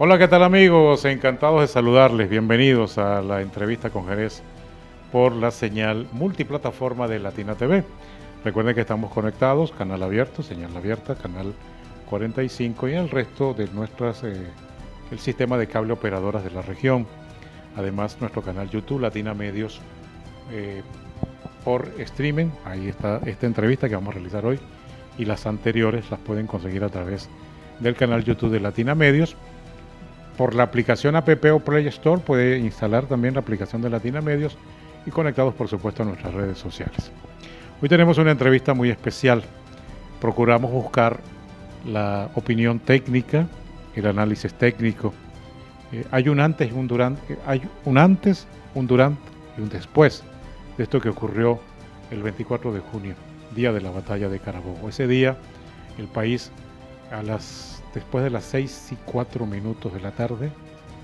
Hola, ¿qué tal amigos? Encantados de saludarles. Bienvenidos a la entrevista con Jerez por la señal multiplataforma de Latina TV. Recuerden que estamos conectados, canal abierto, señal abierta, canal 45 y el resto de el sistema de cable operadoras de la región. Además, nuestro canal YouTube, Latina Medios, por streaming. Ahí está esta entrevista que vamos a realizar hoy y las anteriores las pueden conseguir a través del canal YouTube de Latina Medios. Por la aplicación app o Play Store puede instalar también la aplicación de Latina Medios y conectados por supuesto a nuestras redes sociales. Hoy tenemos una entrevista muy especial. Procuramos buscar la opinión técnica, el análisis técnico. Hay un antes, un durante y un después de esto que ocurrió el 24 de junio, día de la batalla de Carabobo. Ese día el país después de las 6:04 de la tarde,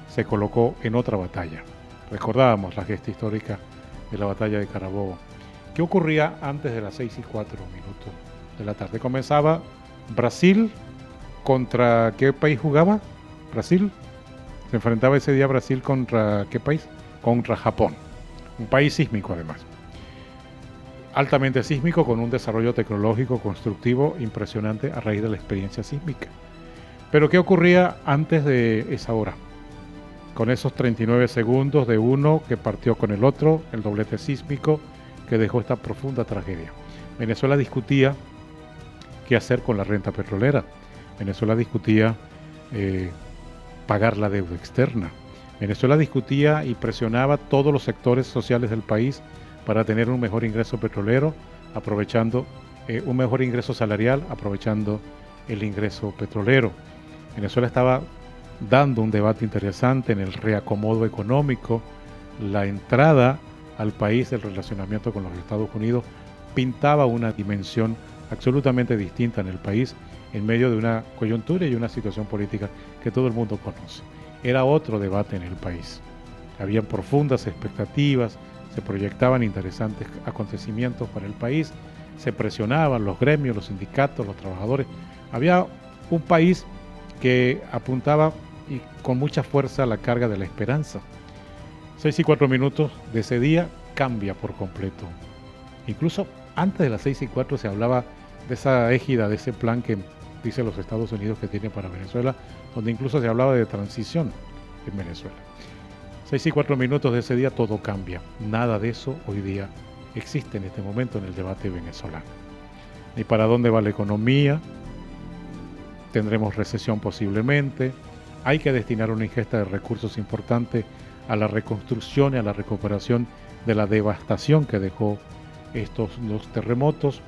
se colocó en otra batalla. Recordábamos la gesta histórica de la batalla de Carabobo. ¿Qué ocurría antes de las 6:04 de la tarde? Comenzaba Brasil. ¿Contra qué país jugaba? Brasil. Se enfrentaba ese día Brasil contra ¿qué país? Contra Japón. Un país sísmico además. Altamente sísmico, con un desarrollo tecnológico constructivo impresionante a raíz de la experiencia sísmica. Pero ¿qué ocurría antes de esa hora? Con esos 39 segundos de uno que partió con el otro, el doblete sísmico que dejó esta profunda tragedia. Venezuela discutía qué hacer con la renta petrolera. Venezuela discutía pagar la deuda externa. Venezuela discutía y presionaba a todos los sectores sociales del país para tener un mejor ingreso petrolero, aprovechando un mejor ingreso salarial, aprovechando el ingreso petrolero. Venezuela estaba dando un debate interesante en el reacomodo económico, la entrada al país del relacionamiento con los Estados Unidos pintaba una dimensión absolutamente distinta en el país en medio de una coyuntura y una situación política que todo el mundo conoce. Era otro debate en el país. Habían profundas expectativas, se proyectaban interesantes acontecimientos para el país, se presionaban los gremios, los sindicatos, los trabajadores. Había un país que apuntaba y con mucha fuerza la carga de la esperanza. 6:04 de ese día cambia por completo. Incluso antes de las 6:04 se hablaba de esa égida, de ese plan que dice los Estados Unidos que tiene para Venezuela, donde incluso se hablaba de transición en Venezuela. 6:04 de ese día todo cambia. Nada de eso hoy día existe en este momento en el debate venezolano. Ni para dónde va la economía, tendremos recesión posiblemente, hay que destinar una ingesta de recursos importante a la reconstrucción y a la recuperación de la devastación que dejó los terremotos.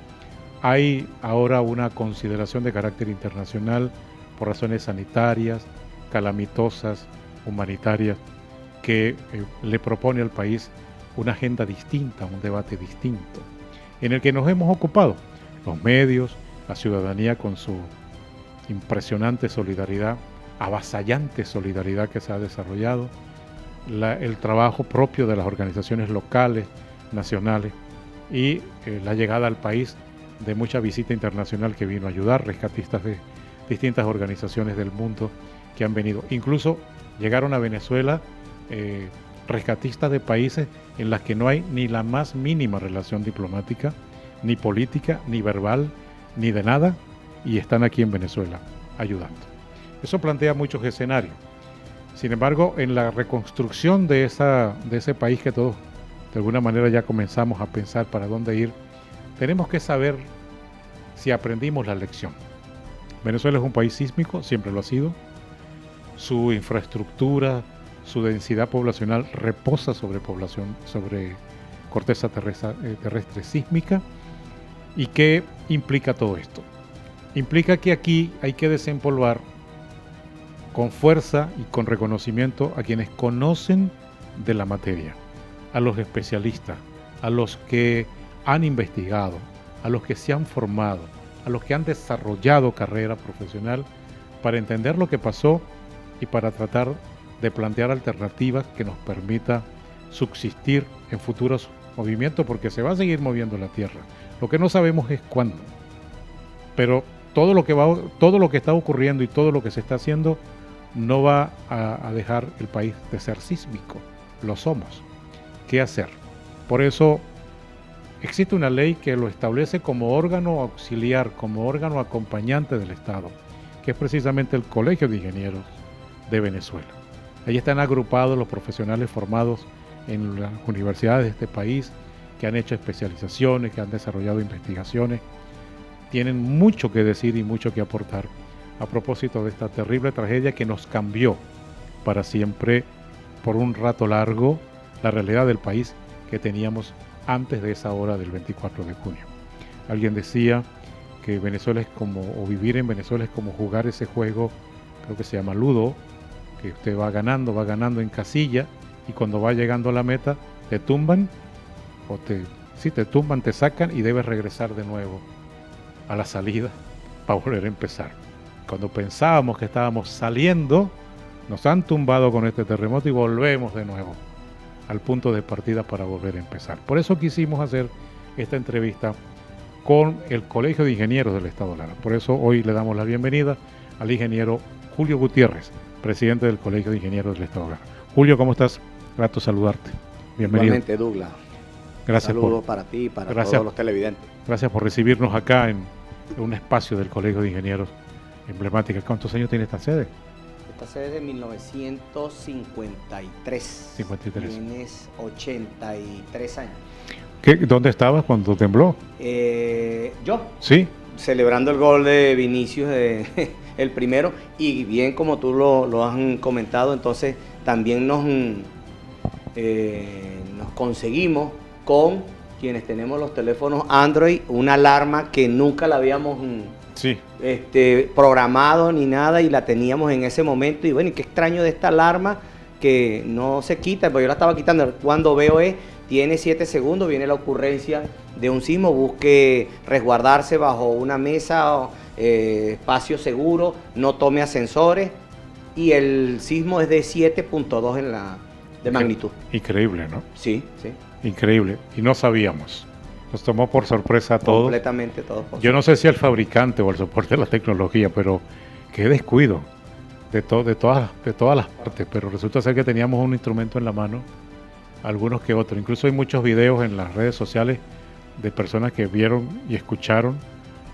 Hay ahora una consideración de carácter internacional por razones sanitarias, calamitosas, humanitarias, que le propone al país una agenda distinta, un debate distinto, en el que nos hemos ocupado, los medios, la ciudadanía con su impresionante solidaridad, avasallante solidaridad que se ha desarrollado, el trabajo propio de las organizaciones locales, nacionales y la llegada al país de mucha visita internacional que vino a ayudar, rescatistas de distintas organizaciones del mundo que han venido. Incluso llegaron a Venezuela rescatistas de países en las que no hay ni la más mínima relación diplomática, ni política, ni verbal, ni de nada, y están aquí en Venezuela ayudando. Eso plantea muchos escenarios. Sin embargo, en la reconstrucción de ese país que todos de alguna manera ya comenzamos a pensar para dónde ir, tenemos que saber si aprendimos la lección. Venezuela es un país sísmico, siempre lo ha sido. Su infraestructura, su densidad poblacional reposa sobre corteza terrestre sísmica. ¿Y qué implica todo esto? Implica que aquí hay que desempolvar con fuerza y con reconocimiento a quienes conocen de la materia, a los especialistas, a los que han investigado, a los que se han formado, a los que han desarrollado carrera profesional para entender lo que pasó y para tratar de plantear alternativas que nos permita subsistir en futuros movimientos, porque se va a seguir moviendo la Tierra. Lo que no sabemos es cuándo. Pero todo lo que está ocurriendo y todo lo que se está haciendo no va a dejar el país de ser sísmico. Lo somos. ¿Qué hacer? Por eso existe una ley que lo establece como órgano auxiliar, como órgano acompañante del Estado, que es precisamente el Colegio de Ingenieros de Venezuela. Ahí están agrupados los profesionales formados en las universidades de este país, que han hecho especializaciones, que han desarrollado investigaciones. Tienen mucho que decir y mucho que aportar a propósito de esta terrible tragedia que nos cambió para siempre, por un rato largo, la realidad del país que teníamos antes de esa hora del 24 de junio. Alguien decía que Venezuela es como, o vivir en Venezuela es como jugar ese juego, creo que se llama Ludo, que usted va ganando en casilla, y cuando va llegando a la meta, te tumban, te tumban, te sacan y debes regresar de nuevo a la salida para volver a empezar. Cuando pensábamos que estábamos saliendo, nos han tumbado con este terremoto y volvemos de nuevo al punto de partida para volver a empezar. Por eso quisimos hacer esta entrevista con el Colegio de Ingenieros del Estado Lara. Por eso hoy le damos la bienvenida al ingeniero Julio Gutiérrez, presidente del Colegio de Ingenieros del Estado Lara. Julio, ¿cómo estás? Grato saludarte. Bienvenido. Igualmente, Douglas. Gracias. Saludos para ti y para todos los televidentes. Gracias por recibirnos acá en un espacio del Colegio de Ingenieros emblemática. ¿Cuántos años tiene esta sede? Esta sede es de 1953. 53. Tienes 83 años. ¿Dónde estabas cuando tembló? Yo. Sí. Celebrando el gol de Vinicius, el primero, y bien como tú lo has comentado, entonces también nos conseguimos con quienes tenemos los teléfonos Android una alarma que nunca la habíamos programado ni nada, y la teníamos en ese momento. Y bueno, y qué extraño de esta alarma que no se quita, porque yo la estaba quitando. Cuando veo tiene 7 segundos, viene la ocurrencia de un sismo, busque resguardarse bajo una mesa, espacio seguro, no tome ascensores, y el sismo es de 7.2 de magnitud. Increíble, ¿no? Sí, sí. Increíble, y no sabíamos. Nos tomó por sorpresa a todos. Completamente todos. Yo no sé si el fabricante o el soporte de la tecnología, pero qué descuido de todas las partes. Pero resulta ser que teníamos un instrumento en la mano, algunos que otros. Incluso hay muchos videos en las redes sociales de personas que vieron y escucharon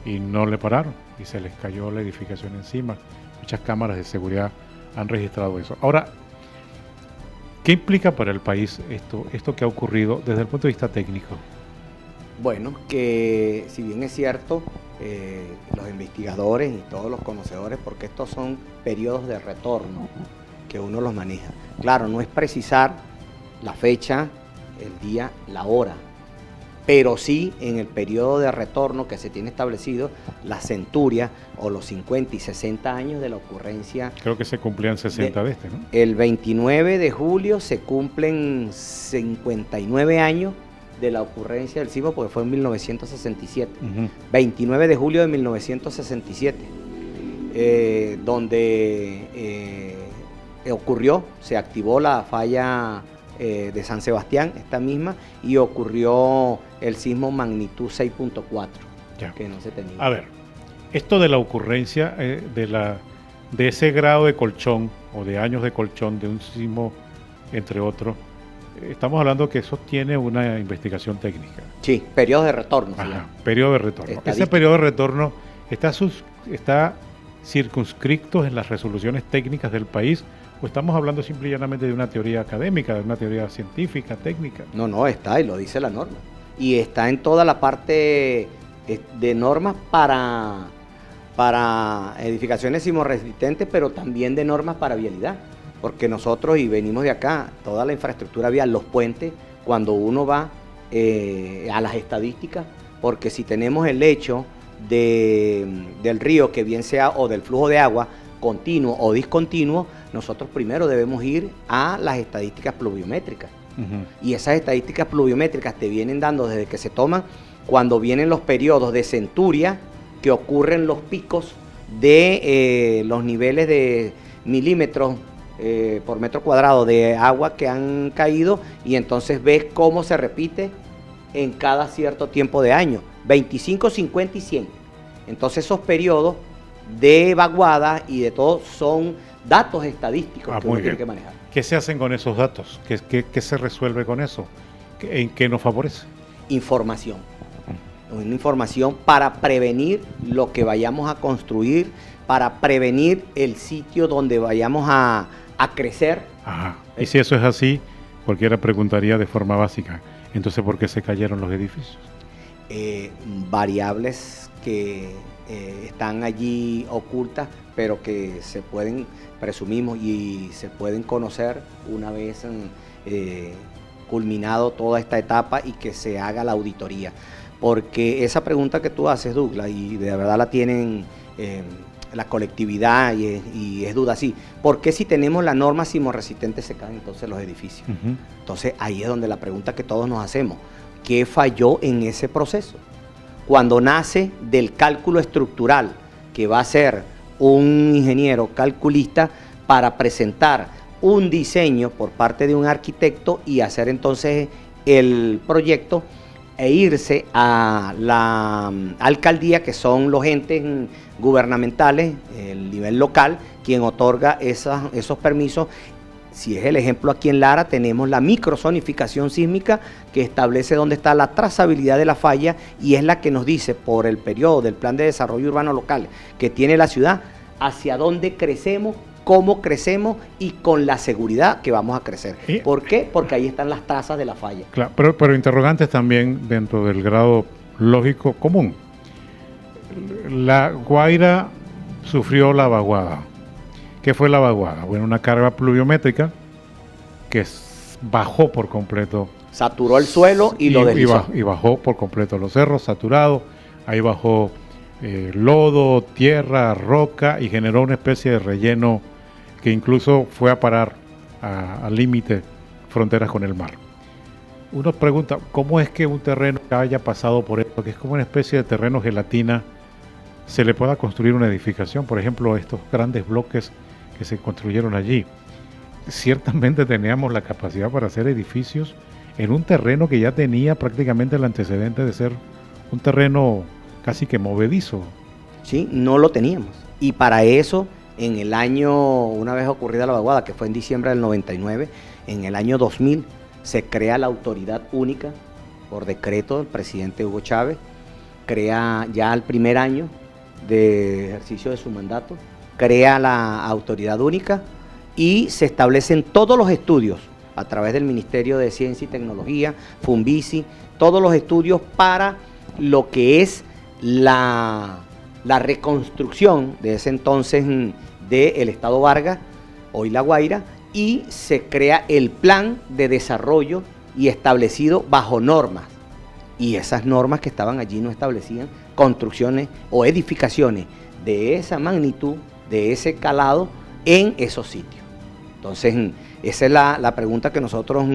y no le pararon, y se les cayó la edificación encima. Muchas cámaras de seguridad han registrado eso. Ahora, ¿qué implica para el país esto que ha ocurrido desde el punto de vista técnico? Bueno, que si bien es cierto, los investigadores y todos los conocedores, porque estos son periodos de retorno que uno los maneja. Claro, no es precisar la fecha, el día, la hora, pero sí en el periodo de retorno que se tiene establecido, la centuria o los 50 y 60 años de la ocurrencia. Creo que se cumplían 60 de este, ¿no? El 29 de julio se cumplen 59 años de la ocurrencia del sismo, porque fue en 1967. 29 de julio de 1967, donde ocurrió, se activó la falla de San Sebastián, esta misma, y ocurrió el sismo magnitud 6.4, que no se tenía. A ver, esto de la ocurrencia de ese grado de colchón o de años de colchón de un sismo, entre otros, estamos hablando que eso tiene una investigación técnica. Sí, periodo de retorno. Periodo de retorno. Ese periodo de retorno está circunscrito en las resoluciones técnicas del país, ¿o estamos hablando simple y llanamente de una teoría académica, de una teoría científica, técnica? No, está, y lo dice la norma. Y está en toda la parte de normas para edificaciones sismorresistentes, pero también de normas para vialidad. Porque nosotros, y venimos de acá, toda la infraestructura vial, los puentes, cuando uno va a las estadísticas, porque si tenemos el lecho del río, que bien sea, o del flujo de agua, continuo o discontinuo, nosotros primero debemos ir a las estadísticas pluviométricas. Y esas estadísticas pluviométricas te vienen dando desde que se toman, cuando vienen los periodos de centuria, que ocurren los picos de los niveles de milímetros por metro cuadrado de agua que han caído, y entonces ves cómo se repite en cada cierto tiempo de año, 25, 50 y 100. Entonces esos periodos de vaguada y de todo son datos estadísticos que uno muy tiene bien. que manejar. ¿Qué se hacen con esos datos? ¿Qué se resuelve con eso? ¿En qué nos favorece? Información. Una información para prevenir lo que vayamos a construir, para prevenir el sitio donde vayamos a crecer. Ajá. Y si eso es así, cualquiera preguntaría de forma básica, entonces ¿por qué se cayeron los edificios? Variables que están allí ocultas, pero que se pueden, presumimos, y se pueden conocer una vez culminado toda esta etapa y que se haga la auditoría. Porque esa pregunta que tú haces, Douglas, y de verdad la tienen la colectividad y es duda así, ¿por qué si tenemos la norma sismorresistente se caen entonces los edificios? Uh-huh. Entonces ahí es donde la pregunta que todos nos hacemos, ¿qué falló en ese proceso? Cuando nace del cálculo estructural, que va a ser un ingeniero calculista para presentar un diseño por parte de un arquitecto y hacer entonces el proyecto e irse a la alcaldía, que son los entes gubernamentales, el nivel local, quien otorga esos permisos. Si es el ejemplo aquí en Lara, tenemos la microzonificación sísmica que establece dónde está la trazabilidad de la falla y es la que nos dice por el periodo del Plan de Desarrollo Urbano Local que tiene la ciudad, hacia dónde crecemos, cómo crecemos y con la seguridad que vamos a crecer. ¿Por qué? Porque ahí están las trazas de la falla. Claro, pero interrogantes también dentro del grado lógico común. La Guaira sufrió la vaguada. ¿Qué fue la vaguada? Bueno, una carga pluviométrica que bajó por completo. Saturó el suelo y lo deslizó. Y bajó por completo los cerros saturados. Ahí bajó lodo, tierra, roca y generó una especie de relleno que incluso fue a parar al límite fronteras con el mar. Uno pregunta, ¿cómo es que un terreno que haya pasado por esto, que es como una especie de terreno gelatina, se le pueda construir una edificación? Por ejemplo, estos grandes bloques que se construyeron allí. Ciertamente teníamos la capacidad para hacer edificios en un terreno que ya tenía prácticamente el antecedente de ser un terreno casi que movedizo. Sí, no lo teníamos. Y para eso, en el año, una vez ocurrida la vaguada, que fue en diciembre del 99, en el año 2000 se crea la autoridad única por decreto del presidente Hugo Chávez, crea ya al primer año de ejercicio de su mandato, crea la autoridad única y se establecen todos los estudios a través del Ministerio de Ciencia y Tecnología, Funvisi, todos los estudios para lo que es la reconstrucción de ese entonces del Estado Vargas, hoy La Guaira, y se crea el plan de desarrollo y establecido bajo normas. Y esas normas que estaban allí no establecían construcciones o edificaciones de esa magnitud, de ese calado en esos sitios. Entonces, esa es la pregunta que nosotros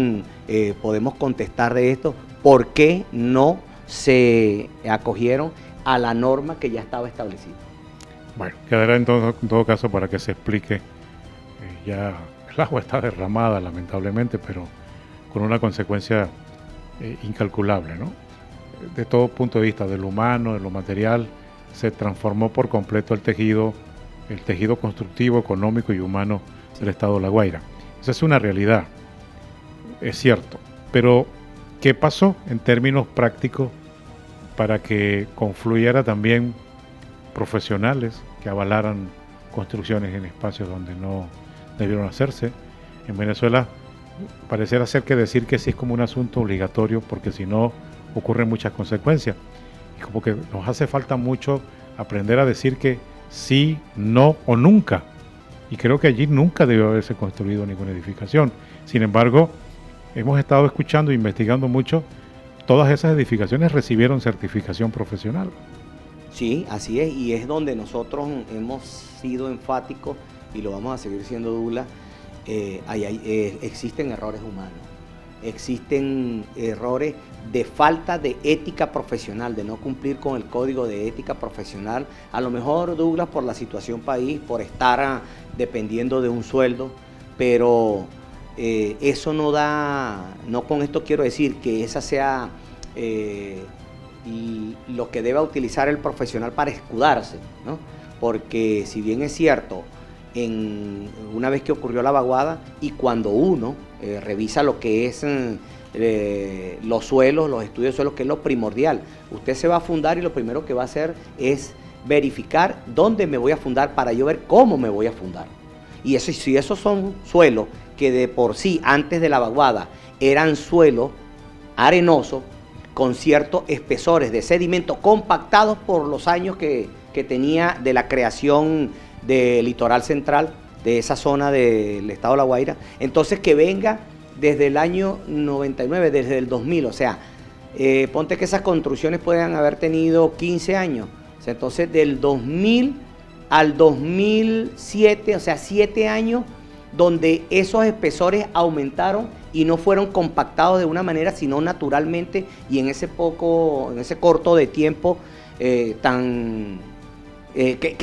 podemos contestar de esto. ¿Por qué no se acogieron a la norma que ya estaba establecida? Bueno, quedará en todo caso para que se explique. Ya el agua está derramada, lamentablemente, pero con una consecuencia incalculable, ¿no? De todo punto de vista, de lo humano, de lo material, se transformó por completo el tejido constructivo, económico y humano del Estado de La Guaira. Esa es una realidad, es cierto. Pero, ¿qué pasó en términos prácticos para que confluyera también profesionales que avalaran construcciones en espacios donde no debieron hacerse? En Venezuela pareciera ser que decir que sí es como un asunto obligatorio, porque si no ocurren muchas consecuencias. Y como que nos hace falta mucho aprender a decir que sí, no o nunca. Y creo que allí nunca debió haberse construido ninguna edificación. Sin embargo, hemos estado escuchando e investigando mucho. Todas esas edificaciones recibieron certificación profesional. Sí, así es, y es donde nosotros hemos sido enfáticos y lo vamos a seguir siendo, Douglas. Existen errores humanos, existen errores de falta de ética profesional, de no cumplir con el código de ética profesional, a lo mejor, Douglas, por la situación país, por estar dependiendo de un sueldo, pero eso no da, no con esto quiero decir que esa sea lo que deba utilizar el profesional para escudarse, ¿no? Porque si bien es cierto, una vez que ocurrió la vaguada, y cuando uno revisa lo que es los suelos, los estudios de suelos, que es lo primordial. Usted se va a fundar y lo primero que va a hacer es verificar dónde me voy a fundar para yo ver cómo me voy a fundar. Y eso, si esos son suelos que de por sí, antes de la vaguada, eran suelos arenosos, con ciertos espesores de sedimento compactados por los años que tenía de la creación del litoral central, de esa zona del estado de La Guaira, entonces que venga desde el año 99, desde el 2000, o sea, ponte que esas construcciones puedan haber tenido 15 años, o sea, entonces del 2000 al 2007, o sea, 7 años, donde esos espesores aumentaron y no fueron compactados de una manera, sino naturalmente, y en ese corto de tiempo que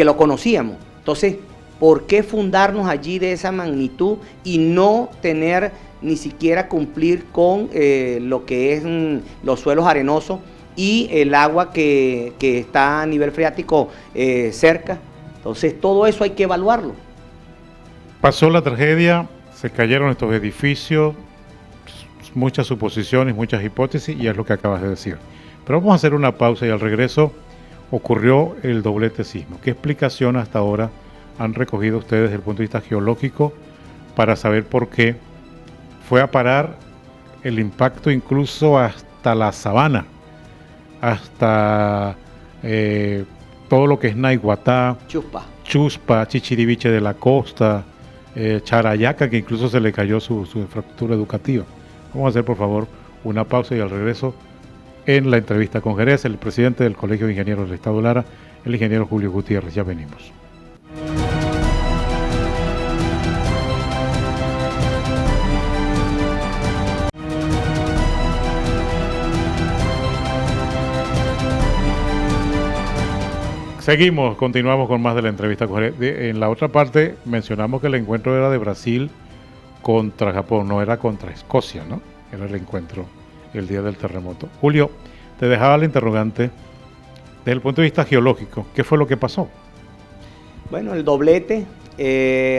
lo conocíamos. Entonces, ¿por qué fundarnos allí de esa magnitud y no tener ni siquiera cumplir con lo que es los suelos arenosos y el agua que está a nivel freático cerca? Entonces, todo eso hay que evaluarlo. Pasó la tragedia, se cayeron estos edificios, muchas suposiciones, muchas hipótesis, y es lo que acabas de decir. Pero vamos a hacer una pausa y al regreso ocurrió el doblete sismo. ¿Qué explicación hasta ahora han recogido ustedes desde el punto de vista geológico para saber por qué fue a parar el impacto incluso hasta la sabana, hasta todo lo que es Naiguatá, Chuspa, Chichiriviche de la Costa, Charayaca, que incluso se le cayó su infraestructura educativa? Vamos a hacer, por favor, una pausa y al regreso, en la entrevista con Jerez, el presidente del Colegio de Ingenieros del Estado Lara, el ingeniero Julio Gutiérrez. Ya venimos. Seguimos, continuamos con más de la entrevista con Jerez. En la otra parte mencionamos que el encuentro era de Brasil contra Japón, no era contra Escocia, ¿no? Era el encuentro el día del terremoto. Julio, te dejaba la interrogante desde el punto de vista geológico. ¿Qué fue lo que pasó? Bueno, el doblete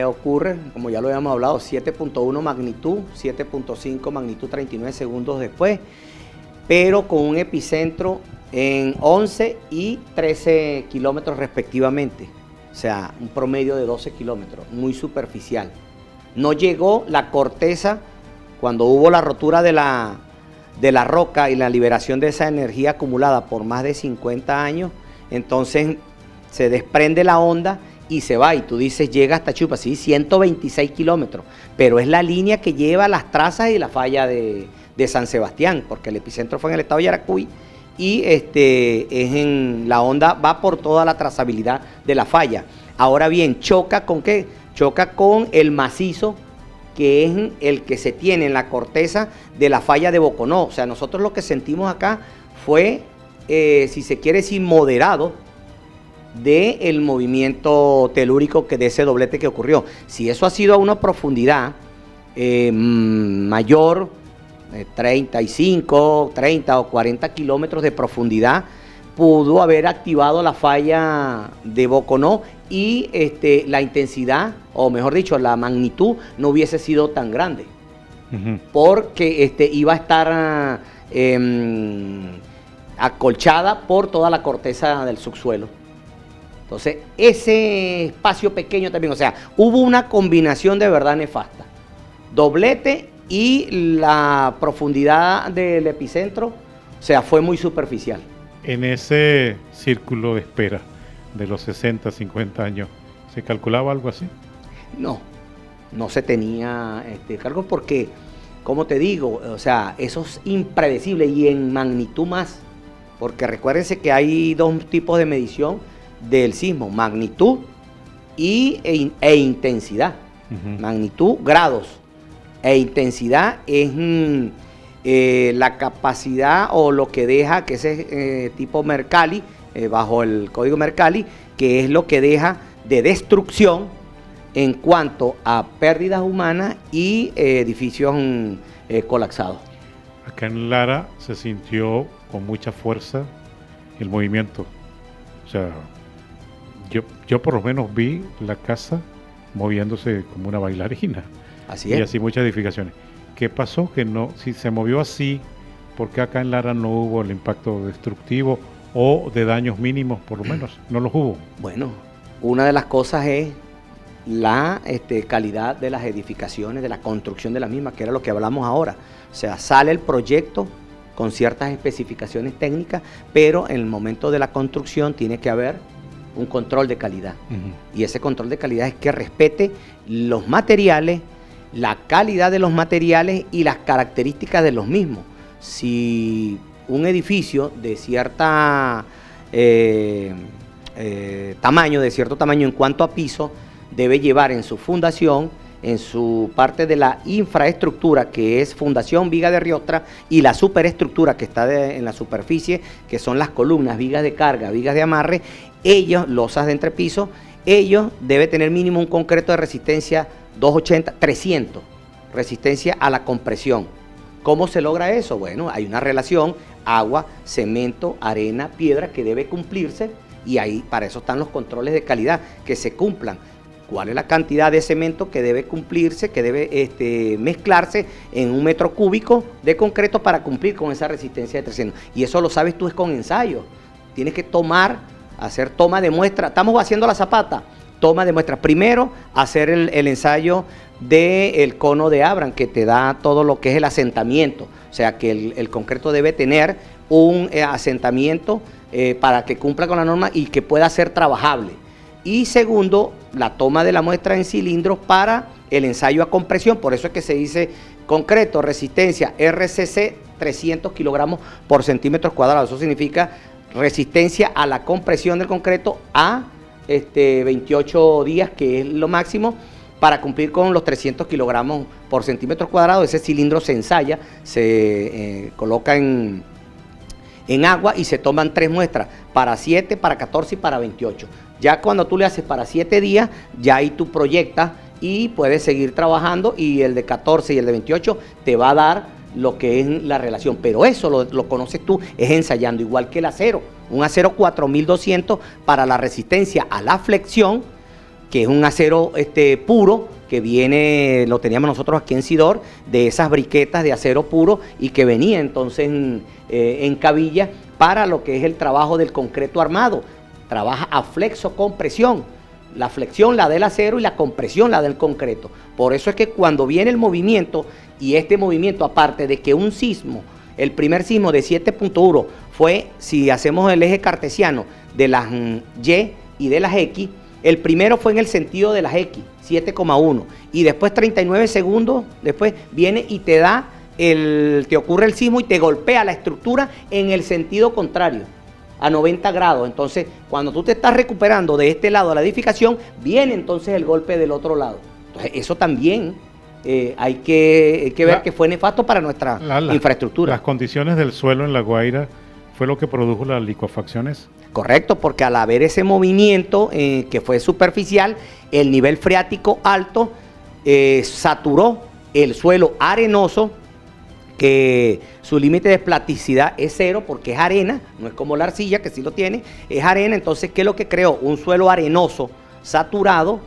ocurre, como ya lo habíamos hablado, 7.1 magnitud, 7.5 magnitud 39 segundos después, pero con un epicentro en 11 y 13 kilómetros respectivamente, o sea, un promedio de 12 kilómetros, muy superficial. No llegó la corteza cuando hubo la rotura de la roca y la liberación de esa energía acumulada por más de 50 años, entonces se desprende la onda y se va, y tú dices, llega hasta Chupa, sí, 126 kilómetros, pero es la línea que lleva las trazas y la falla de San Sebastián, porque el epicentro fue en el estado de Yaracuy, y la onda va por toda la trazabilidad de la falla. Ahora bien, ¿choca con qué? Choca con el macizo, que es el que se tiene en la corteza de la falla de Boconó. O sea, nosotros lo que sentimos acá fue, si se quiere decir, moderado del movimiento telúrico de ese doblete que ocurrió. Si eso ha sido a una profundidad mayor, 35, 30 o 40 kilómetros de profundidad, pudo haber activado la falla de Boconó y la intensidad, o mejor dicho, la magnitud no hubiese sido tan grande, porque iba a estar acolchada por toda la corteza del subsuelo. Entonces, ese espacio pequeño también, o sea, hubo una combinación de verdad nefasta. Doblete y la profundidad del epicentro, o sea, fue muy superficial. En ese círculo de espera de los 60, 50 años, ¿se calculaba algo así? No se tenía cálculo porque, como te digo, o sea, eso es impredecible y en magnitud más, porque recuérdense que hay dos tipos de medición del sismo, magnitud e intensidad. Magnitud, grados, e intensidad es la capacidad o lo que deja, que ese tipo Mercalli, bajo el código Mercalli, que es lo que deja de destrucción en cuanto a pérdidas humanas y edificios colapsados. Acá en Lara se sintió con mucha fuerza el movimiento. O sea, yo por lo menos vi la casa moviéndose como una bailarina. Así es. Y así muchas edificaciones. ¿Qué pasó? Que no, si se movió así, ¿por qué acá en Lara no hubo el impacto destructivo o de daños mínimos, por lo menos? No los hubo. Bueno, una de las cosas es la calidad de las edificaciones, de la construcción de las mismas, que era lo que hablamos ahora. O sea, sale el proyecto con ciertas especificaciones técnicas, pero en el momento de la construcción tiene que haber un control de calidad. Y ese control de calidad es que respete los materiales, la calidad de los materiales y las características de los mismos. Si un edificio de cierta tamaño, de cierto tamaño en cuanto a piso, debe llevar en su fundación, en su parte de la infraestructura, que es fundación, viga de riostra, y la superestructura que está en la superficie, que son las columnas, vigas de carga, vigas de amarre, ellos, losas de entrepiso, ellos deben tener mínimo un concreto de resistencia 280, 300, resistencia a la compresión. ¿Cómo se logra eso? Bueno, hay una relación agua, cemento, arena, piedra que debe cumplirse, y ahí para eso están los controles de calidad, que se cumplan. ¿Cuál es la cantidad de cemento que debe cumplirse, que debe mezclarse en 1 metro cúbico de concreto para cumplir con esa resistencia de 300? Y eso lo sabes tú, es con ensayo. Tienes que hacer toma de muestra. Estamos haciendo la zapata, toma de muestra. Primero, hacer el ensayo del cono de Abraham, que te da todo lo que es el asentamiento. O sea, que el concreto debe tener un asentamiento para que cumpla con la norma y que pueda ser trabajable. Y segundo, la toma de la muestra en cilindros para el ensayo a compresión. Por eso es que se dice concreto, resistencia, RCC, 300 kilogramos por centímetros cuadrados. Eso significa resistencia a la compresión del concreto a 28 días, que es lo máximo, para cumplir con los 300 kilogramos por centímetros cuadrados. Ese cilindro se ensaya, se coloca en agua y se toman 3 muestras, para 7, para 14 y para 28. Ya cuando tú le haces para 7 días, ya ahí tú proyectas y puedes seguir trabajando, y el de 14 y el de 28 te va a dar lo que es la relación. Pero eso lo conoces tú, es ensayando, igual que el acero. Un acero 4200 para la resistencia a la flexión, que es un acero puro, que viene, lo teníamos nosotros aquí en Sidor, de esas briquetas de acero puro, y que venía entonces en cabilla para lo que es el trabajo del concreto armado. Trabaja a flexo-compresión. La flexión la del acero y la compresión la del concreto. Por eso es que cuando viene el movimiento, y este movimiento, aparte de que un sismo, el primer sismo de 7.1 fue, si hacemos el eje cartesiano, de las Y y de las X, el primero fue en el sentido de las X, 7,1, y después 39 segundos después viene y te ocurre el sismo y te golpea la estructura en el sentido contrario, a 90 grados. Entonces, cuando tú te estás recuperando de este lado de la edificación, viene entonces el golpe del otro lado. Entonces, eso también hay que ver que fue nefasto para nuestra infraestructura. Las condiciones del suelo en La Guaira fue lo que produjo las licuefacciones. Correcto, porque al haber ese movimiento que fue superficial, el nivel freático alto saturó el suelo arenoso, que su límite de plasticidad es 0 porque es arena, no es como la arcilla que sí lo tiene, es arena. Entonces, ¿qué es lo que creó? Un suelo arenoso saturado,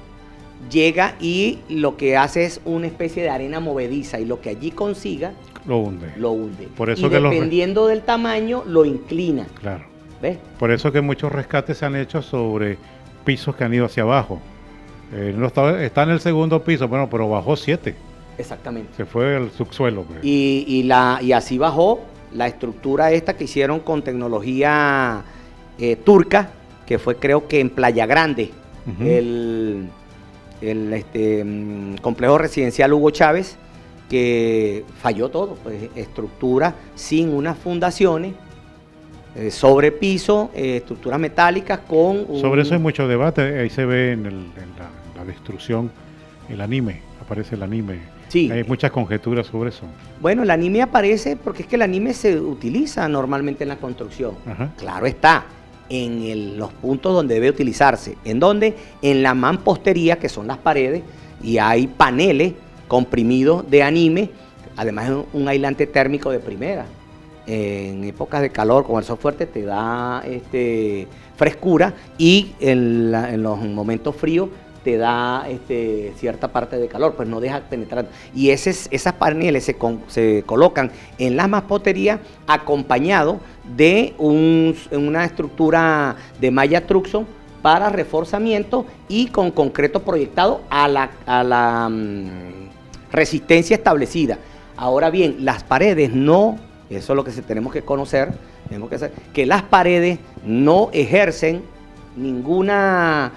llega y lo que hace es una especie de arena movediza, y lo que allí consiga lo hunde. Por eso y que dependiendo del tamaño lo inclina. Claro. ¿Ves? Por eso que muchos rescates se han hecho sobre pisos que han ido hacia abajo. No está en el segundo piso, bueno, pero bajó 7. Exactamente. Se fue al subsuelo. Pues. Y así bajó la estructura esta que hicieron con tecnología turca, que fue, creo que en Playa Grande, el complejo residencial Hugo Chávez, que falló todo, pues estructura sin unas fundaciones, sobre piso, estructuras metálicas con... Sobre eso hay mucho debate, ahí se ve en la destrucción, el anime, aparece el anime. Sí. Hay muchas conjeturas sobre eso. Bueno, el anime aparece porque es que el anime se utiliza normalmente en la construcción. Ajá. Claro está, en los puntos donde debe utilizarse. ¿En dónde? En la mampostería, que son las paredes, y hay paneles comprimidos de anime, además es un aislante térmico de primera. En épocas de calor, con el sol fuerte, te da frescura, y en los momentos fríos te da cierta parte de calor, pues no deja penetrar. Y esas paneles se colocan en las mamposterías acompañado de una estructura de malla Truxon para reforzamiento y con concreto proyectado a la resistencia establecida. Ahora bien, las paredes no, eso es lo que tenemos que conocer, que las paredes no ejercen ninguna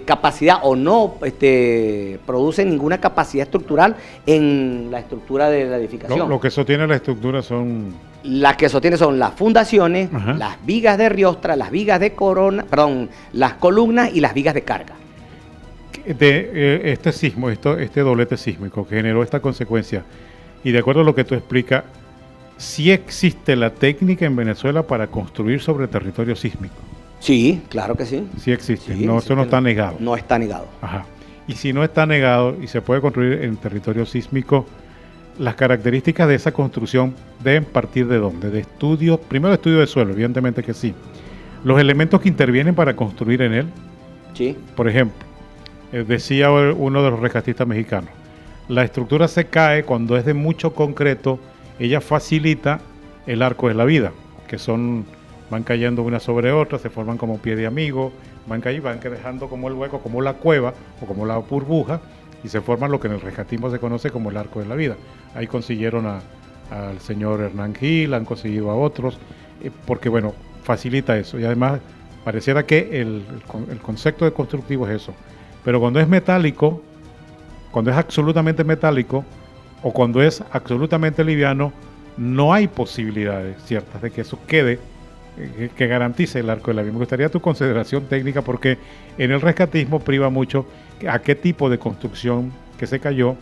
capacidad o no producen ninguna capacidad estructural en la estructura de la edificación. Lo que sostiene la estructura son... Las que sostienen son las fundaciones, Ajá. las vigas de riostra, las vigas de corona, perdón, las columnas y las vigas de carga. Este sismo, este doblete sísmico que generó esta consecuencia, y de acuerdo a lo que tú explicas, sí existe la técnica en Venezuela para construir sobre territorio sísmico. Sí, claro que sí. Sí existe, Sí, no, eso no está negado. No está negado. Ajá. Y si no está negado y se puede construir en territorio sísmico, las características de esa construcción deben partir ¿de dónde? De estudios, primero estudio de suelo, evidentemente que sí. Los elementos que intervienen para construir en él, Sí. por ejemplo, decía uno de los rescatistas mexicanos, la estructura se cae cuando es de mucho concreto, ella facilita el arco de la vida, que van cayendo una sobre otra, se forman como pie de amigo, van dejando como el hueco, como la cueva o como la burbuja, y se forman lo que en el rescatismo se conoce como el arco de la vida. Ahí consiguieron al señor Hernán Gil, han conseguido a otros, porque bueno, facilita eso. Y además pareciera que el concepto de constructivo es eso. Pero cuando es metálico, cuando es absolutamente metálico o cuando es absolutamente liviano, no hay posibilidades ciertas de que eso quede, que garantice el arco de la vida. Me gustaría tu consideración técnica porque en el rescatismo priva mucho a qué tipo de construcción que se cayó,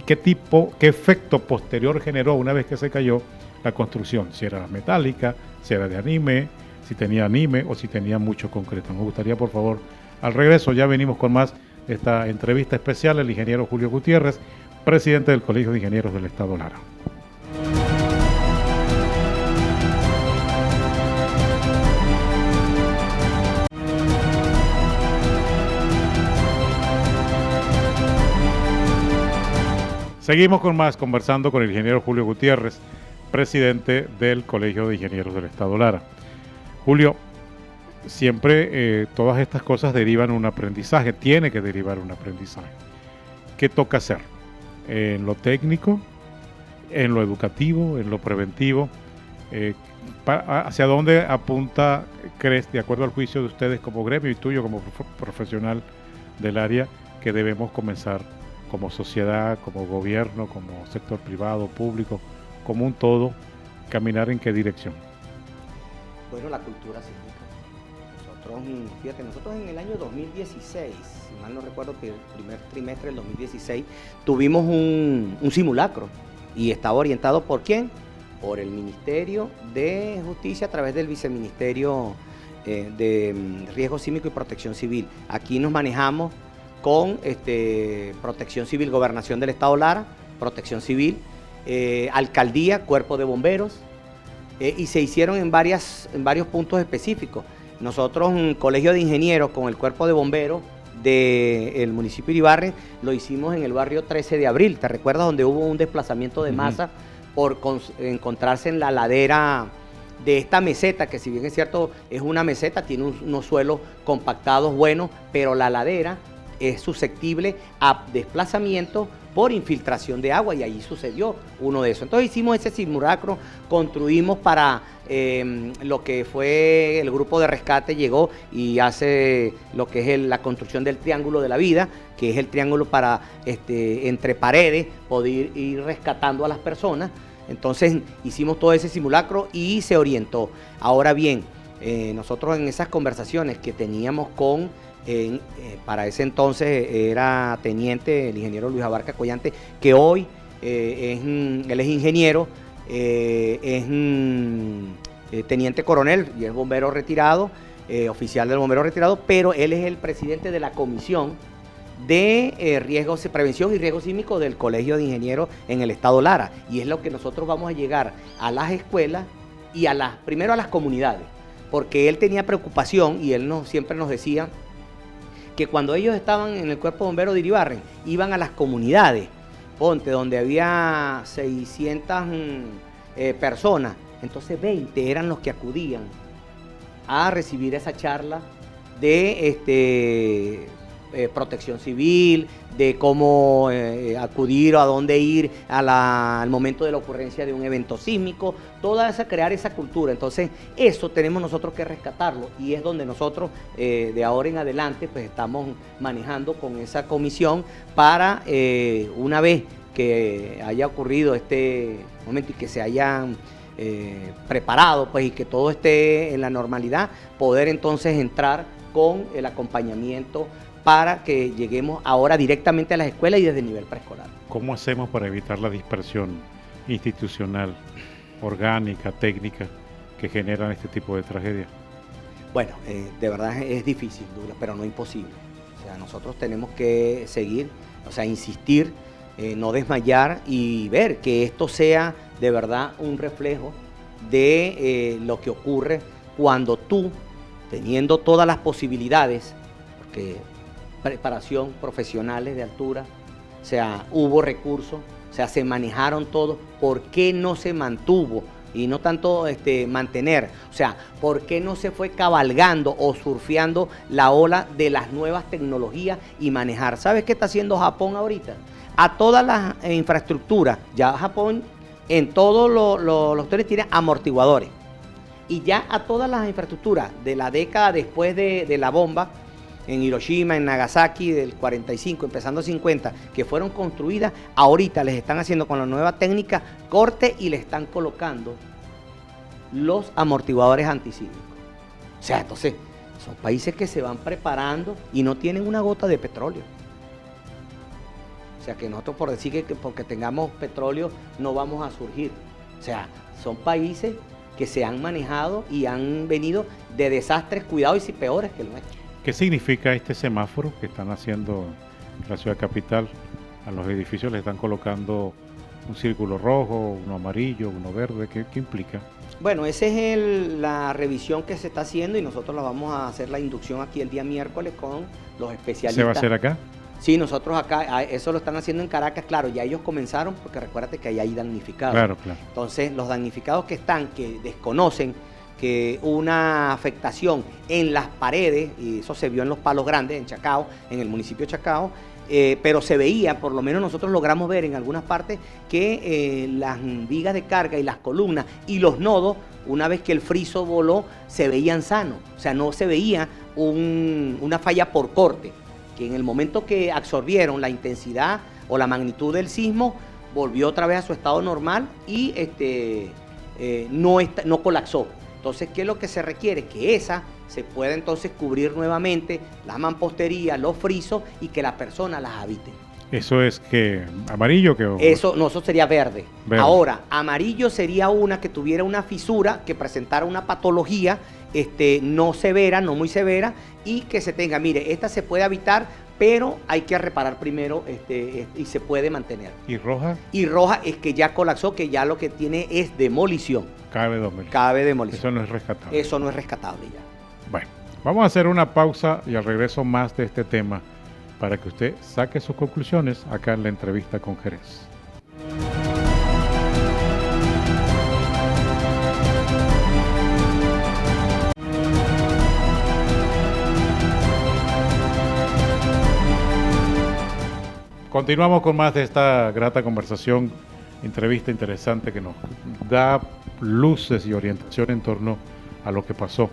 qué efecto posterior generó una vez que se cayó la construcción, si era metálica, si era de anime, si tenía anime o si tenía mucho concreto. Me gustaría, por favor, al regreso ya venimos con más de esta entrevista especial, el ingeniero Julio Gutiérrez, presidente del Colegio de Ingenieros del Estado Lara. Seguimos con más, conversando con el ingeniero Julio Gutiérrez, presidente del Colegio de Ingenieros del Estado Lara. Julio, siempre todas estas cosas derivan un aprendizaje, tiene que derivar un aprendizaje. ¿Qué toca hacer? En lo técnico, en lo educativo, en lo preventivo. ¿Hacia dónde apunta, crees, de acuerdo al juicio de ustedes como gremio y tuyo como profesional del área, que debemos comenzar como sociedad, como gobierno, como sector privado, público, como un todo, caminar en qué dirección? Bueno, la cultura sísmica. Nosotros en el año 2016, si mal no recuerdo, que el primer trimestre del 2016, tuvimos un simulacro y estaba orientado ¿por quién? Por el Ministerio de Justicia a través del Viceministerio de Riesgo Sísmico y Protección Civil. Aquí nos manejamos con Protección Civil, Gobernación del Estado Lara, Protección Civil, Alcaldía, Cuerpo de Bomberos, y se hicieron en varios puntos específicos. Nosotros, un Colegio de Ingenieros con el Cuerpo de Bomberos del municipio de Iribarren, lo hicimos en el barrio 13 de Abril. ¿Te recuerdas donde hubo un desplazamiento de masa por encontrarse en la ladera de esta meseta, que si bien es cierto, es una meseta, tiene unos suelos compactados buenos, pero la ladera es susceptible a desplazamiento por infiltración de agua y allí sucedió uno de esos. Entonces hicimos ese simulacro, construimos para lo que fue el grupo de rescate, llegó y hace lo que es la construcción del triángulo de la vida, que es el triángulo para entre paredes poder ir rescatando a las personas. Entonces hicimos todo ese simulacro y se orientó. Ahora bien, nosotros en esas conversaciones que teníamos con para ese entonces era teniente, el ingeniero Luis Abarca Collante, que hoy él es ingeniero, es teniente coronel y es bombero retirado, oficial del bombero retirado, pero él es el presidente de la comisión de prevención y riesgo sísmico del Colegio de Ingenieros en el Estado Lara, y es lo que nosotros vamos a llegar a las escuelas y primero a las comunidades, porque él tenía preocupación y él siempre nos decía que cuando ellos estaban en el Cuerpo Bombero de Iribarren, iban a las comunidades, ponte, donde había 600 personas, entonces 20 eran los que acudían a recibir esa charla de protección civil, de cómo acudir o a dónde ir al momento de la ocurrencia de un evento sísmico, crear esa cultura. Entonces eso tenemos nosotros que rescatarlo y es donde nosotros de ahora en adelante pues estamos manejando con esa comisión para una vez que haya ocurrido este momento y que se hayan preparado pues y que todo esté en la normalidad, poder entonces entrar con el acompañamiento para que lleguemos ahora directamente a las escuelas y desde el nivel preescolar. ¿Cómo hacemos para evitar la dispersión institucional, orgánica, técnica que generan este tipo de tragedias? Bueno, de verdad es difícil, Douglas, pero no imposible. O sea, nosotros tenemos que seguir, o sea, insistir, no desmayar y ver que esto sea de verdad un reflejo de lo que ocurre cuando tú, teniendo todas las posibilidades, porque preparación, profesionales de altura, o sea, hubo recursos, o sea, se manejaron todos, ¿por qué no se mantuvo? Y no tanto mantener, o sea, ¿por qué no se fue cabalgando o surfeando la ola de las nuevas tecnologías y manejar? ¿Sabes qué está haciendo Japón ahorita? A todas las infraestructuras, ya Japón en todos los trenes tiene amortiguadores, y ya a todas las infraestructuras de la década después de la bomba, en Hiroshima, en Nagasaki, del 45, empezando 50, que fueron construidas, ahorita les están haciendo con la nueva técnica corte y le están colocando los amortiguadores antisísmicos. O sea, entonces, son países que se van preparando y no tienen una gota de petróleo. O sea, que nosotros por decir que porque tengamos petróleo no vamos a surgir. O sea, son países que se han manejado y han venido de desastres, cuidados y peores que el nuestro. ¿Qué significa este semáforo que están haciendo en la ciudad capital? A los edificios le están colocando un círculo rojo, uno amarillo, uno verde. ¿Qué implica? Bueno, esa es la revisión que se está haciendo y nosotros la vamos a hacer la inducción aquí el día miércoles con los especialistas. ¿Se va a hacer acá? Sí, nosotros acá, eso lo están haciendo en Caracas, claro, ya ellos comenzaron, porque recuérdate que ahí hay damnificados. Claro, claro. Entonces, los damnificados que desconocen que una afectación en las paredes, y eso se vio en Los Palos Grandes, en Chacao, en el municipio de Chacao, pero se veía, por lo menos nosotros logramos ver en algunas partes, que las vigas de carga y las columnas y los nodos, una vez que el friso voló, se veían sanos. O sea, no se veía una falla por corte, que en el momento que absorbieron la intensidad o la magnitud del sismo, volvió otra vez a su estado normal y no colapsó. Entonces, ¿qué es lo que se requiere? Que esa se pueda entonces cubrir nuevamente, la mampostería, los frisos y que la persona las habite. ¿Eso es que amarillo? Eso sería verde. Ahora, amarillo sería una que tuviera una fisura, que presentara una patología no severa, no muy severa, y que se tenga, mire, esta se puede habitar, pero hay que reparar primero y se puede mantener. ¿Y roja? Y roja es que ya colapsó, que ya lo que tiene es demolición. Cabe demolición. Cabe demolición. Eso no es rescatable. Eso no es rescatable ya. Bueno, vamos a hacer una pausa y al regreso más de este tema para que usted saque sus conclusiones acá en la entrevista con Jerez. Continuamos con más de esta grata conversación, entrevista interesante que nos da luces y orientación en torno a lo que pasó.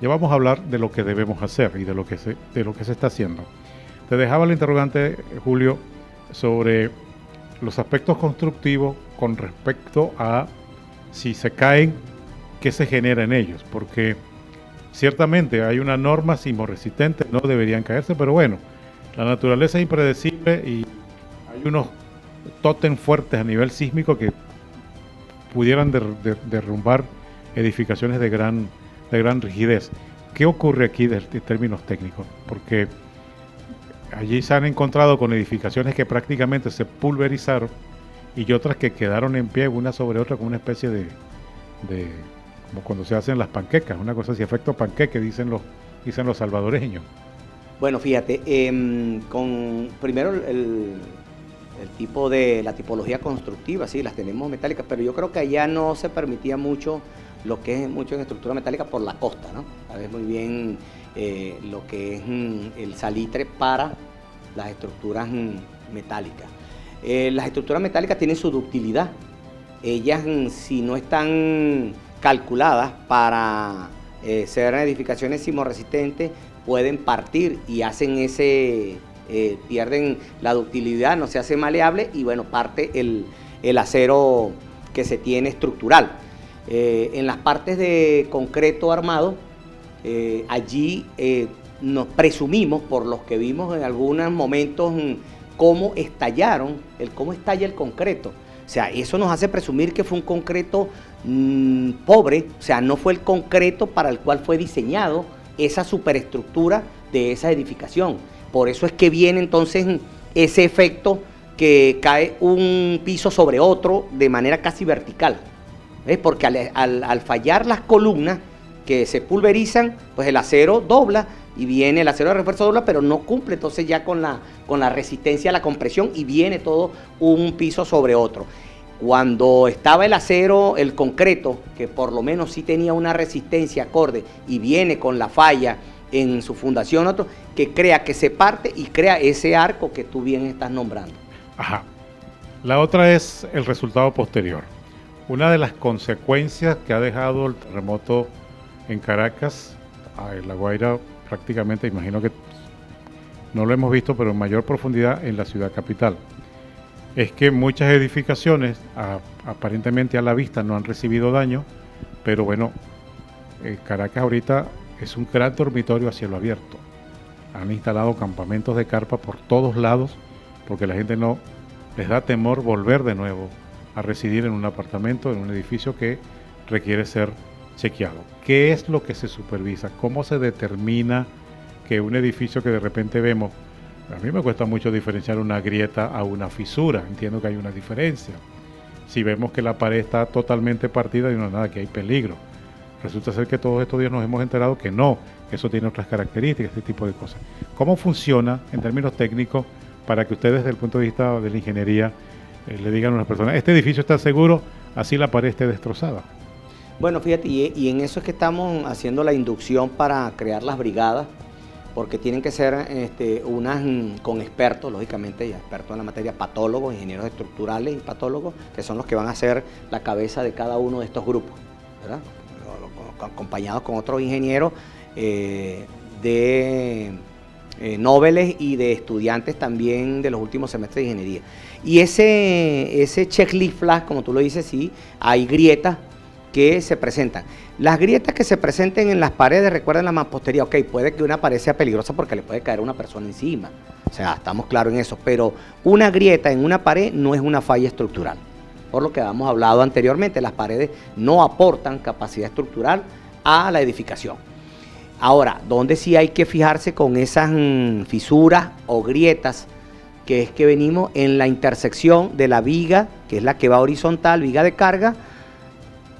Ya vamos a hablar de lo que debemos hacer y de lo que se está haciendo. Te dejaba el interrogante, Julio, sobre los aspectos constructivos con respecto a si se caen, qué se genera en ellos, porque ciertamente hay una norma sismorresistente, no deberían caerse, pero bueno, la naturaleza es impredecible y hay unos tótem fuertes a nivel sísmico que pudieran derrumbar edificaciones de gran rigidez. ¿Qué ocurre aquí en términos técnicos? Porque allí se han encontrado con edificaciones que prácticamente se pulverizaron y otras que quedaron en pie una sobre otra con una especie de como cuando se hacen las panquecas, una cosa así, efecto panqueque, dicen los salvadoreños. Bueno, fíjate, primero la tipología constructiva, sí, las tenemos metálicas, pero yo creo que allá no se permitía mucho lo que es mucho en estructura metálica por la costa, ¿no? Sabes muy bien lo que es el salitre para las estructuras metálicas. Las estructuras metálicas tienen su ductilidad. Ellas, si no están calculadas para ser edificaciones sismorresistentes, pueden partir y hacen pierden la ductilidad, no se hace maleable y bueno, parte el acero que se tiene estructural. En las partes de concreto armado, allí nos presumimos, por los que vimos en algunos momentos, cómo estalla el concreto. O sea, eso nos hace presumir que fue un concreto pobre, o sea, no fue el concreto para el cual fue diseñado esa superestructura de esa edificación. Por eso es que viene entonces ese efecto que cae un piso sobre otro de manera casi vertical. ¿Ves? Porque al fallar las columnas que se pulverizan, pues el acero dobla y viene el acero de refuerzo dobla, pero no cumple entonces ya con la resistencia a la compresión y viene todo un piso sobre otro. Cuando estaba el acero, el concreto, que por lo menos sí tenía una resistencia acorde y viene con la falla en su fundación, otro, que crea que se parte y crea ese arco que tú bien estás nombrando. Ajá. La otra es el resultado posterior. Una de las consecuencias que ha dejado el terremoto en Caracas, en La Guaira prácticamente, imagino que no lo hemos visto, pero en mayor profundidad en la ciudad capital, es que muchas edificaciones aparentemente a la vista no han recibido daño, pero bueno, Caracas ahorita es un gran dormitorio a cielo abierto. Han instalado campamentos de carpa por todos lados porque la gente no les da temor volver de nuevo a residir en un apartamento, en un edificio que requiere ser chequeado. ¿Qué es lo que se supervisa? ¿Cómo se determina que un edificio que de repente vemos? A mí me cuesta mucho diferenciar una grieta a una fisura, entiendo que hay una diferencia. Si vemos que la pared está totalmente partida, y no nada, que hay peligro. Resulta ser que todos estos días nos hemos enterado que no, que eso tiene otras características, este tipo de cosas. ¿Cómo funciona en términos técnicos para que ustedes desde el punto de vista de la ingeniería le digan a las personas, este edificio está seguro, así la pared esté destrozada? Bueno, fíjate, y en eso es que estamos haciendo la inducción para crear las brigadas, porque tienen que ser unas con expertos, lógicamente, ya expertos en la materia, patólogos, ingenieros estructurales y patólogos, que son los que van a ser la cabeza de cada uno de estos grupos, ¿verdad? Acompañados con otros ingenieros de noveles y de estudiantes también de los últimos semestres de ingeniería. Y ese checklist flash, como tú lo dices, sí, hay grietas que se presentan. Las grietas que se presenten en las paredes, recuerden la mampostería, ok, puede que una pared sea peligrosa porque le puede caer a una persona encima, o sea, estamos claros en eso, pero una grieta en una pared no es una falla estructural. Por lo que habíamos hablado anteriormente, las paredes no aportan capacidad estructural a la edificación. Ahora, ¿dónde sí hay que fijarse con esas fisuras o grietas? Que es que venimos en la intersección de la viga, que es la que va horizontal, viga de carga,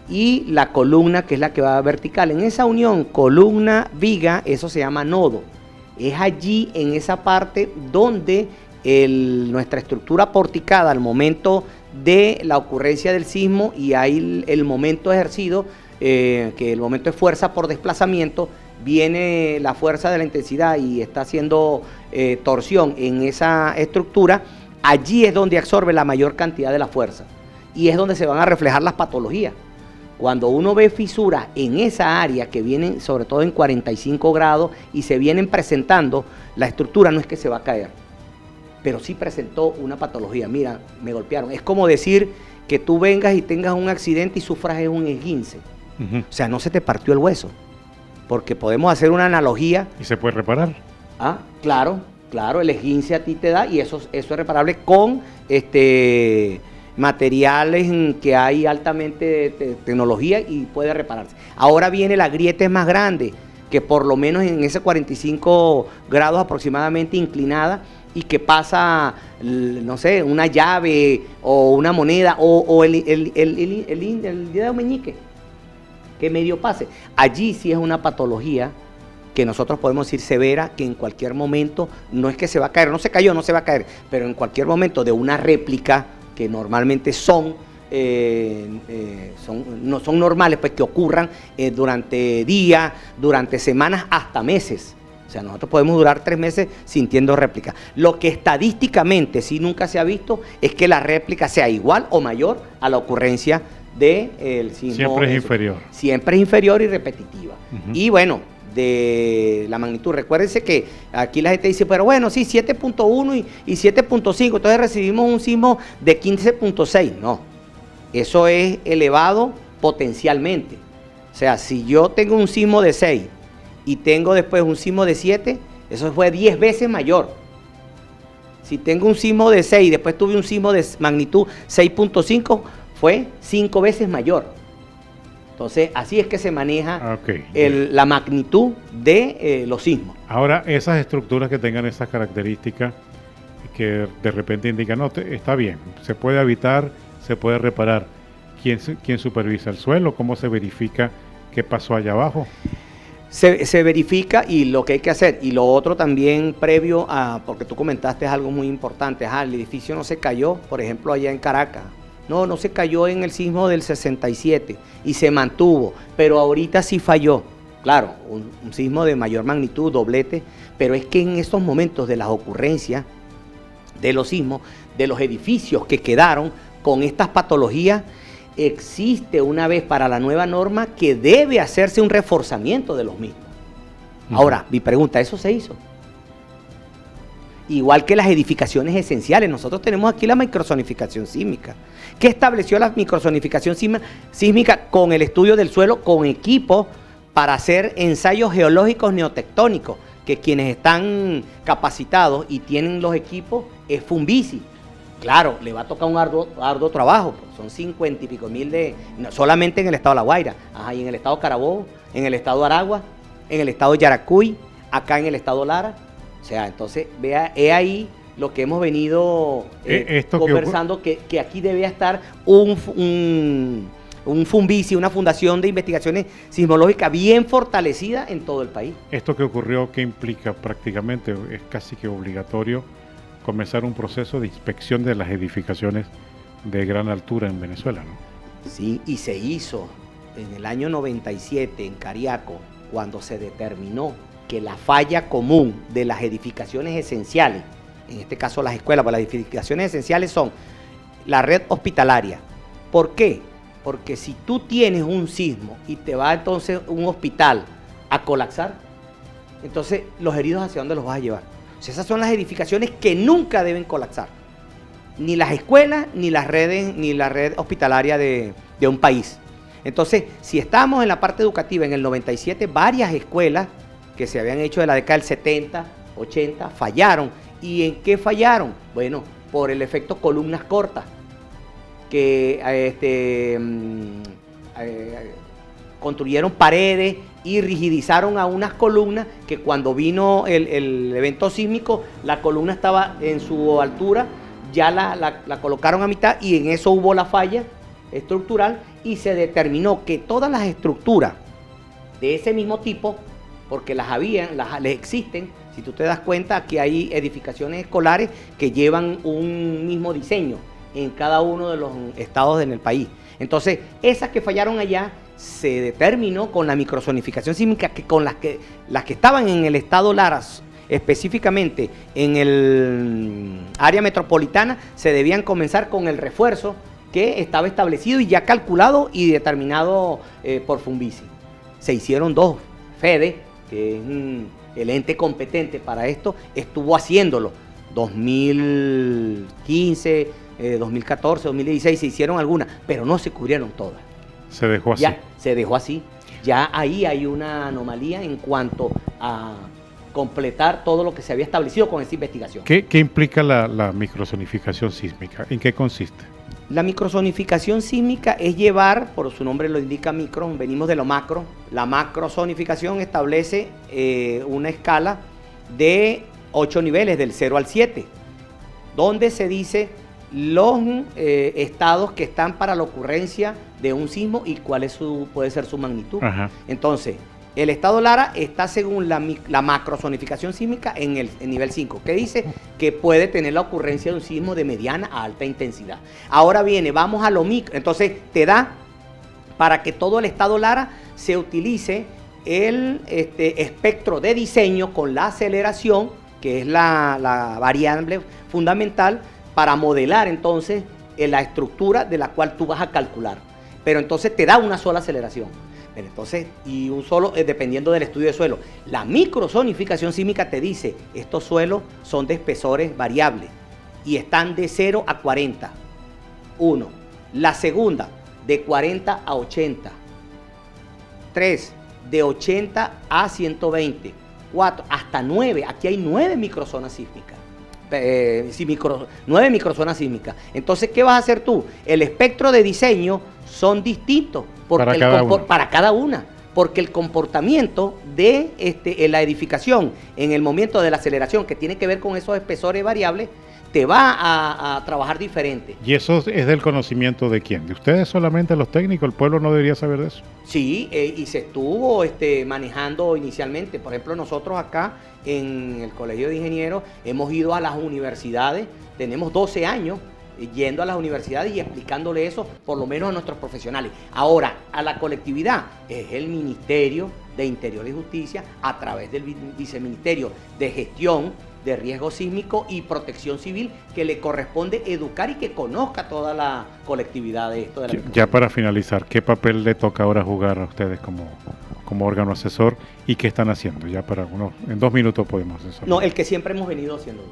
y la columna, que es la que va vertical. En esa unión columna-viga, eso se llama nodo. Es allí, en esa parte, donde nuestra estructura porticada al momento de la ocurrencia del sismo y ahí el momento ejercido, que el momento de fuerza por desplazamiento, viene la fuerza de la intensidad y está haciendo torsión en esa estructura, allí es donde absorbe la mayor cantidad de la fuerza y es donde se van a reflejar las patologías. Cuando uno ve fisuras en esa área que vienen sobre todo en 45 grados y se vienen presentando, la estructura no es que se va a caer, pero sí presentó una patología. Mira, me golpearon. Es como decir que tú vengas y tengas un accidente y sufras un esguince. O sea, no se te partió el hueso, porque podemos hacer una analogía. ¿Y se puede reparar? Ah, claro, el esguince a ti te da y eso es reparable con materiales que hay altamente de tecnología y puede repararse. Ahora viene la grieta más grande, que por lo menos en ese 45 grados aproximadamente inclinada y que pasa, no sé, una llave o una moneda o el dedo meñique que medio pase. Allí sí es una patología que nosotros podemos decir severa, que en cualquier momento, no es que se va a caer, no se cayó, no se va a caer, pero en cualquier momento de una réplica, que normalmente no son normales, pues que ocurran durante días, durante semanas, hasta meses. O sea, nosotros podemos durar 3 meses sintiendo réplicas. Lo que estadísticamente sí nunca se ha visto es que la réplica sea igual o mayor a la ocurrencia del sismo. Siempre es inferior. Siempre es inferior y repetitiva. Y bueno, de la magnitud, recuérdense que aquí la gente dice, pero bueno, sí, 7.1 y 7.5, entonces recibimos un sismo de 15.6. No, eso es elevado potencialmente. O sea, si yo tengo un sismo de 6 y tengo después un sismo de 7, eso fue 10 veces mayor. Si tengo un sismo de 6 y después tuve un sismo de magnitud 6.5, fue 5 veces mayor. Entonces, así es que se maneja la magnitud de los sismos. Ahora, esas estructuras que tengan esas características, que de repente indican, no, está bien, se puede habitar, se puede reparar. ¿Quién supervisa el suelo? ¿Cómo se verifica qué pasó allá abajo? Se verifica, y lo que hay que hacer, y lo otro también previo a, porque tú comentaste algo muy importante, el edificio no se cayó, por ejemplo, allá en Caracas. No se cayó en el sismo del 67 y se mantuvo, pero ahorita sí falló. Claro, un sismo de mayor magnitud, doblete, pero es que en estos momentos de las ocurrencias de los sismos, de los edificios que quedaron con estas patologías, existe una vez para la nueva norma que debe hacerse un reforzamiento de los mismos. Ahora, mi pregunta, ¿eso se hizo? Igual que las edificaciones esenciales, nosotros tenemos aquí la microzonificación sísmica. ¿Qué estableció la microzonificación sísmica? Con el estudio del suelo, con equipos para hacer ensayos geológicos neotectónicos, que quienes están capacitados y tienen los equipos es Funvisi. Claro, le va a tocar un arduo trabajo, pues son 50 y pico mil solamente en el estado de La Guaira, y en el estado de Carabobo, en el estado de Aragua, en el estado de Yaracuy, acá en el estado de Lara. O sea, entonces, he ahí lo que hemos venido conversando, que aquí debe estar un Funvisi, una fundación de investigaciones sismológicas bien fortalecida en todo el país. Esto que ocurrió, ¿qué implica? Prácticamente es casi que obligatorio comenzar un proceso de inspección de las edificaciones de gran altura en Venezuela, ¿no? Sí, y se hizo en el año 97 en Cariaco, cuando se determinó que la falla común de las edificaciones esenciales, en este caso las escuelas, pues las edificaciones esenciales son la red hospitalaria. ¿Por qué? Porque si tú tienes un sismo y te va entonces un hospital a colapsar, entonces los heridos, ¿hacia dónde los vas a llevar? O sea, esas son las edificaciones que nunca deben colapsar. Ni las escuelas, ni las redes, ni la red hospitalaria de un país. Entonces, si estamos en la parte educativa, en el 97, varias escuelas que se habían hecho de la década del 70, 80, fallaron. ¿Y en qué fallaron? Bueno, por el efecto columnas cortas, que construyeron paredes y rigidizaron a unas columnas que cuando vino el evento sísmico, la columna estaba en su altura, ya la colocaron a mitad y en eso hubo la falla estructural y se determinó que todas las estructuras de ese mismo tipo, porque las existen, si tú te das cuenta, aquí hay edificaciones escolares que llevan un mismo diseño en cada uno de los estados en el país. Entonces, esas que fallaron allá, se determinó con la microzonificación sísmica que con las que estaban en el estado Lara, específicamente en el área metropolitana, se debían comenzar con el refuerzo que estaba establecido y ya calculado y determinado por Funvisi. Se hicieron 2. FEDE, que es el ente competente para esto, estuvo haciéndolo. 2015, 2014, 2016 se hicieron algunas, pero no se cubrieron todas. Se dejó así. Ya se dejó así. Ya ahí hay una anomalía en cuanto a completar todo lo que se había establecido con esta investigación. ¿Qué implica la microzonificación sísmica? ¿En qué consiste? La microzonificación sísmica es llevar, por su nombre lo indica micro, venimos de lo macro. La macrozonificación establece una escala de 8 niveles, del 0 al 7, donde se dice los estados que están para la ocurrencia de un sismo y cuál puede ser su magnitud. Ajá. Entonces, El estado Lara está según la macrozonificación sísmica en el nivel 5, que dice que puede tener la ocurrencia de un sismo de mediana a alta intensidad. Ahora viene, vamos a lo micro, entonces te da para que todo el estado Lara se utilice el espectro de diseño con la aceleración, que es la variable fundamental para modelar entonces la estructura de la cual tú vas a calcular. Pero entonces te da una sola aceleración. Pero entonces, y un solo, dependiendo del estudio de suelo. La microzonificación sísmica te dice, estos suelos son de espesores variables y están de 0 a 40. 1. La segunda, de 40 a 80. 3. De 80 a 120. 4. Hasta 9. Aquí hay 9 microzonas sísmicas. 9 microzonas sísmicas. Entonces, ¿qué vas a hacer tú? El espectro de diseño son distintos para cada una, porque el comportamiento de la edificación en el momento de la aceleración, que tiene que ver con esos espesores variables, te va a trabajar diferente. ¿Y eso es del conocimiento de quién? ¿De ustedes solamente, los técnicos? ¿El pueblo no debería saber de eso? Sí, y se estuvo manejando inicialmente. Por ejemplo, nosotros acá en el Colegio de Ingenieros hemos ido a las universidades, tenemos 12 años yendo a las universidades y explicándole eso, por lo menos a nuestros profesionales. Ahora, a la colectividad, es el Ministerio de Interior y Justicia, a través del Viceministerio de Gestión de Riesgo Sísmico y Protección Civil, que le corresponde educar y que conozca toda la colectividad de esto. Ya para finalizar, ¿qué papel le toca ahora jugar a ustedes como órgano asesor y qué están haciendo? Ya en 2 minutos podemos asesorar. No, el que siempre hemos venido haciendo.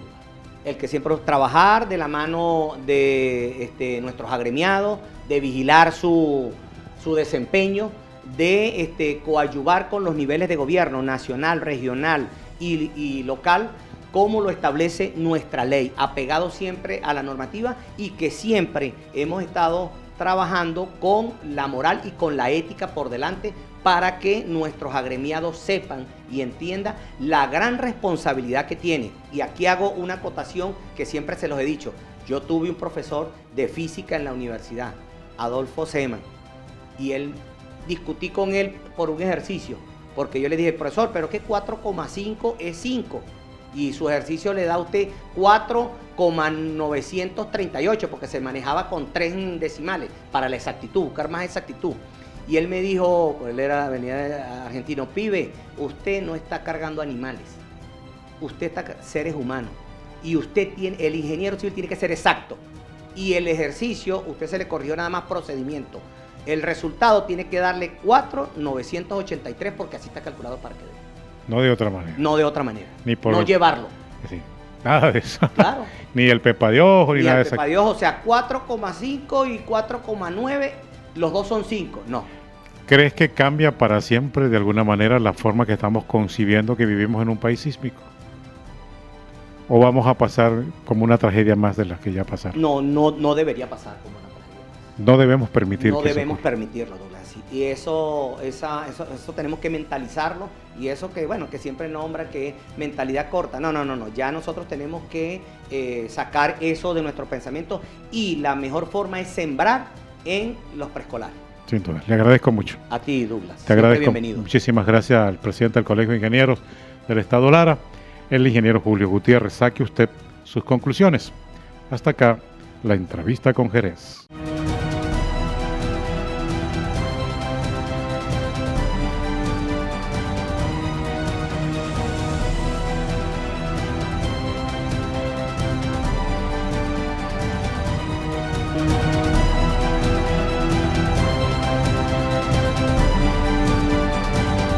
El que siempre trabajar de la mano de nuestros agremiados, de vigilar su desempeño, de coadyuvar con los niveles de gobierno nacional, regional y local, como lo establece nuestra ley, apegado siempre a la normativa y que siempre hemos estado trabajando con la moral y con la ética por delante para que nuestros agremiados sepan y entiendan la gran responsabilidad que tiene. Y aquí hago una acotación que siempre se los he dicho. Yo tuve un profesor de física en la universidad, Adolfo Seman, y discutí con él por un ejercicio, porque yo le dije, profesor, pero que 4,5 es 5. Y su ejercicio le da a usted 4,938, porque se manejaba con 3 decimales para la exactitud, buscar más exactitud. Y él me dijo, venía de argentino, pibe, usted no está cargando animales, usted está seres humanos. Y el ingeniero civil tiene que ser exacto. Y el ejercicio, usted se le corrigió nada más procedimiento. El resultado tiene que darle 4,983 porque así está calculado para que dé. No de otra manera. No de otra manera. No llevarlo. Sí. Nada de eso. Claro. Ni el pepa de ojo, ni nada de eso. El pepa de ojo, o sea, 4,5 y 4,9, los dos son 5. No. ¿Crees que cambia para siempre de alguna manera la forma que estamos concibiendo que vivimos en un país sísmico? ¿O vamos a pasar como una tragedia más de las que ya pasaron? No debería pasar como una tragedia. No debemos permitirlo. No debemos permitirlo, Douglas. Y eso tenemos que mentalizarlo. Y eso que siempre nombra que es mentalidad corta. No. Ya nosotros tenemos que sacar eso de nuestro pensamiento. Y la mejor forma es sembrar en los preescolares. Sin duda. Le agradezco mucho. A ti, Douglas. Te agradezco. Bienvenido. Muchísimas gracias al presidente del Colegio de Ingenieros del Estado Lara, el ingeniero Julio Gutiérrez. Saque usted sus conclusiones. Hasta acá la entrevista con Jerez.